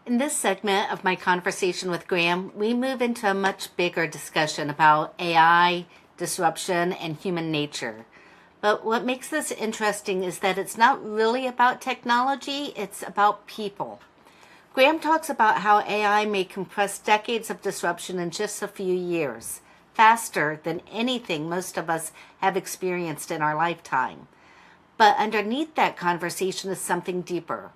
In this segment of my conversation with Graham, we move into a much bigger discussion about AI, disruption, and human nature. But what makes this interesting is that it's not really about technology, it's about people. Graham talks about how AI may compress decades of disruption in just a few years, faster than anything most of us have experienced in our lifetime. But underneath that conversation is something deeper.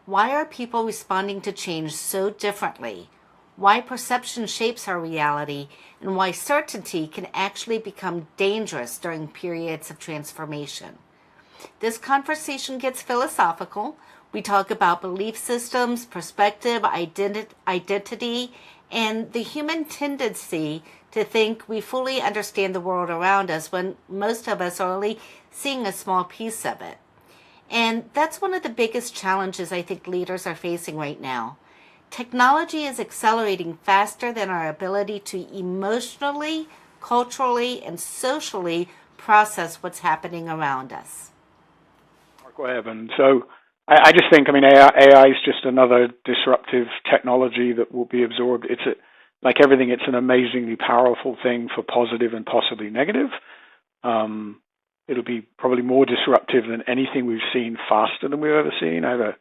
Why are people responding to change so differently? Why perception shapes our reality, and why certainty can actually become dangerous during periods of transformation. This conversation gets philosophical. We talk about belief systems, perspective, identity, and the human tendency to think we fully understand the world around us when most of us are only seeing a small piece of it. And that's one of the biggest challenges I think leaders are facing right now. Technology is accelerating faster than our ability to emotionally, culturally, and socially process what's happening around us. Go ahead. And so I just think, AI is just another disruptive technology that will be absorbed. Like everything, it's an amazingly powerful thing for positive and possibly negative. It'll be probably more disruptive than anything we've seen, faster than we've ever seen. I have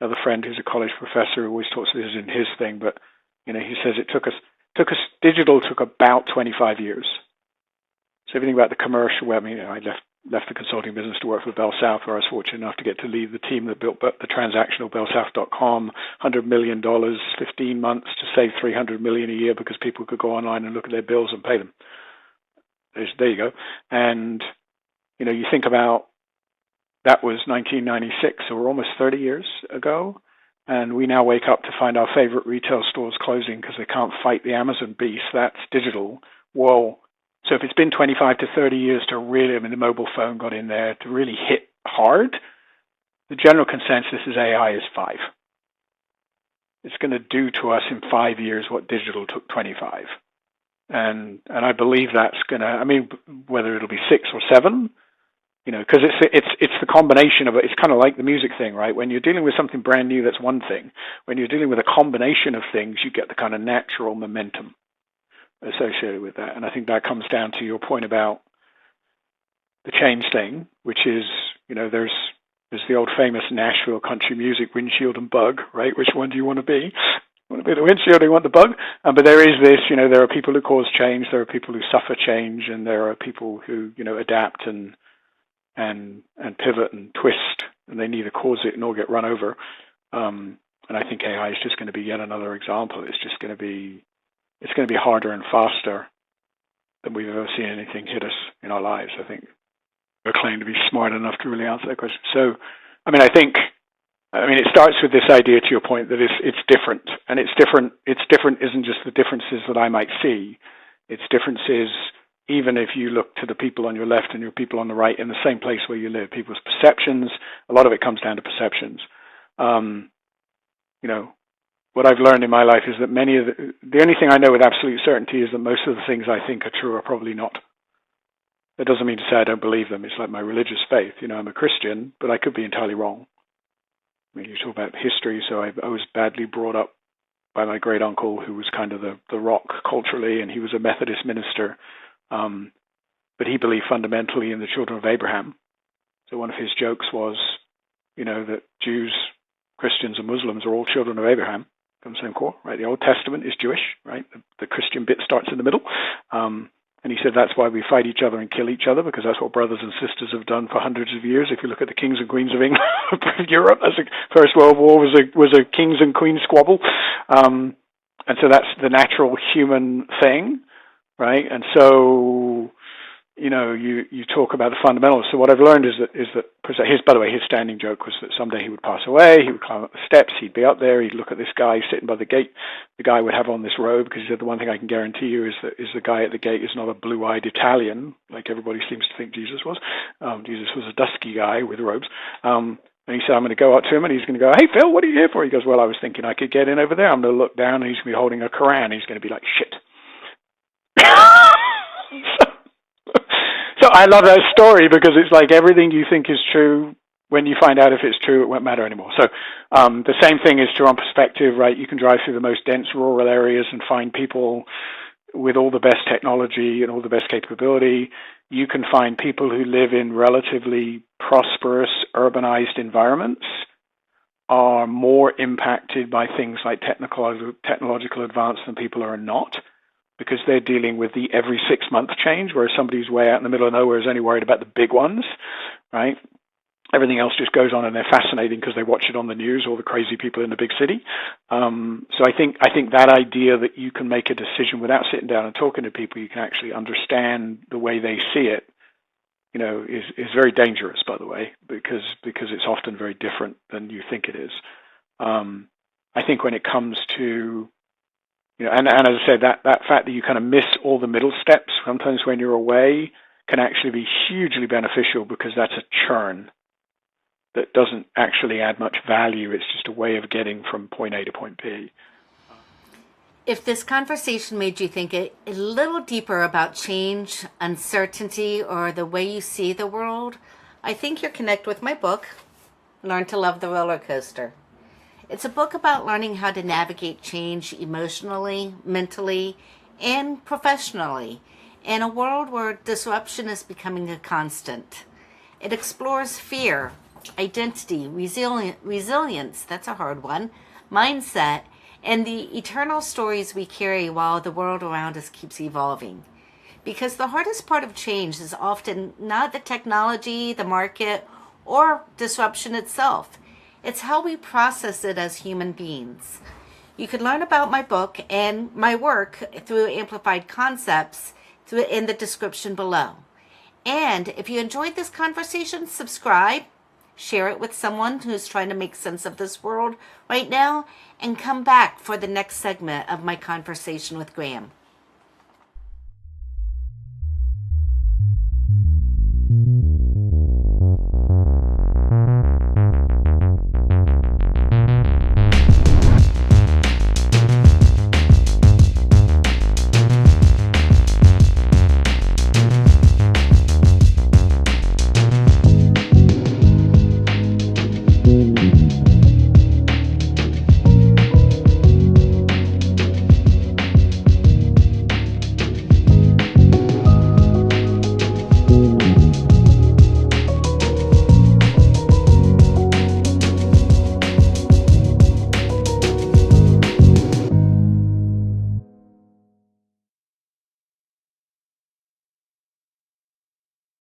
another friend who's a college professor who always talks about this in his thing, but he says digital took about 25 years. So everything about the commercial, I left the consulting business to work for Bell South, where I was fortunate enough to get to lead the team that built the transactional bellsouth.com, $100 million, 15 months to save $300 million a year because people could go online and look at their bills and pay them. There you go. And you think about that was 1996, so we're almost 30 years ago, and we now wake up to find our favorite retail stores closing because they can't fight the Amazon beast. That's digital. Well, so if it's been 25 to 30 years to really, the mobile phone got in there to really hit hard, the general consensus is AI is 5. It's going to do to us in 5 years what digital took 25. And I believe that's going to, whether it'll be 6 or 7, because it's the combination of it. It's kind of like the music thing, right? When you're dealing with something brand new, that's one thing. When you're dealing with a combination of things, you get the kind of natural momentum associated with that. And I think that comes down to your point about the change thing, which is, there's the old famous Nashville country music, windshield and bug, right? Which one do you want to be? You want to be the windshield or you want the bug? But there is this, there are people who cause change, there are people who suffer change, and there are people who, adapt and pivot and twist, and they neither cause it nor get run over. And I think AI is just going to be yet another example. It's going to be harder and faster than we've ever seen anything hit us in our lives. I think we're claimed to be smart enough to really answer that question. So, I think it starts with this idea, to your point, that it's different, and it's different. It's different isn't just the differences that I might see. It's differences. Even if you look to the people on your left and your people on the right in the same place where you live, people's perceptions, a lot of it comes down to perceptions. What I've learned in my life is that the only thing I know with absolute certainty is that most of the things I think are true are probably not. That doesn't mean to say I don't believe them. It's like my religious faith. I'm a Christian, but I could be entirely wrong. You talk about history, so I was badly brought up by my great uncle, who was kind of the rock culturally, and he was a Methodist minister. But he believed fundamentally in the children of Abraham. So one of his jokes was, that Jews, Christians, and Muslims are all children of Abraham from the same core, right? The Old Testament is Jewish, right? The Christian bit starts in the middle. And he said that's why we fight each other and kill each other, because that's what brothers and sisters have done for hundreds of years. If you look at the kings and queens of England, Europe, that's the First World War was a kings and queens squabble. And so that's the natural human thing, right? And so, you talk about the fundamentals. So what I've learned is that by the way, his standing joke was that someday he would pass away, he would climb up the steps, he'd be up there, he'd look at this guy sitting by the gate. The guy would have on this robe, because he said the one thing I can guarantee you is the guy at the gate is not a blue-eyed Italian, like everybody seems to think Jesus was. Jesus was a dusky guy with robes. And he said, I'm going to go up to him, and he's going to go, hey, Phil, what are you here for? He goes, well, I was thinking I could get in over there. I'm going to look down, and he's going to be holding a Quran. He's going to be like, shit. So I love that story, because it's like everything you think is true when you find out if it's true, it won't matter anymore. So the same thing is true on perspective, right? You can drive through the most dense rural areas and find people with all the best technology and all the best capability. You can find people who live in relatively prosperous urbanized environments are more impacted by things like technological advance than people are not, because they're dealing with the every 6 month change, whereas somebody who's way out in the middle of nowhere is only worried about the big ones, right? Everything else just goes on, and they're fascinating because they watch it on the news, all the crazy people in the big city. So I think that idea that you can make a decision without sitting down and talking to people, you can actually understand the way they see it, is very dangerous, by the way, because it's often very different than you think it is. I think when it comes to, and as I said, that fact that you kind of miss all the middle steps sometimes when you're away can actually be hugely beneficial, because that's a churn that doesn't actually add much value. It's just a way of getting from point A to point B. If this conversation made you think a little deeper about change, uncertainty, or the way you see the world, I think you'll connect with my book, Learn to Love the Roller Coaster. It's a book about learning how to navigate change emotionally, mentally, and professionally in a world where disruption is becoming a constant. It explores fear, identity, resilience, that's a hard one, mindset, and the eternal stories we carry while the world around us keeps evolving. Because the hardest part of change is often not the technology, the market, or disruption itself. It's how we process it as human beings. You can learn about my book and my work through Amplified Concepts in the description below. And if you enjoyed this conversation, subscribe, share it with someone who's trying to make sense of this world right now, and come back for the next segment of my conversation with Graham.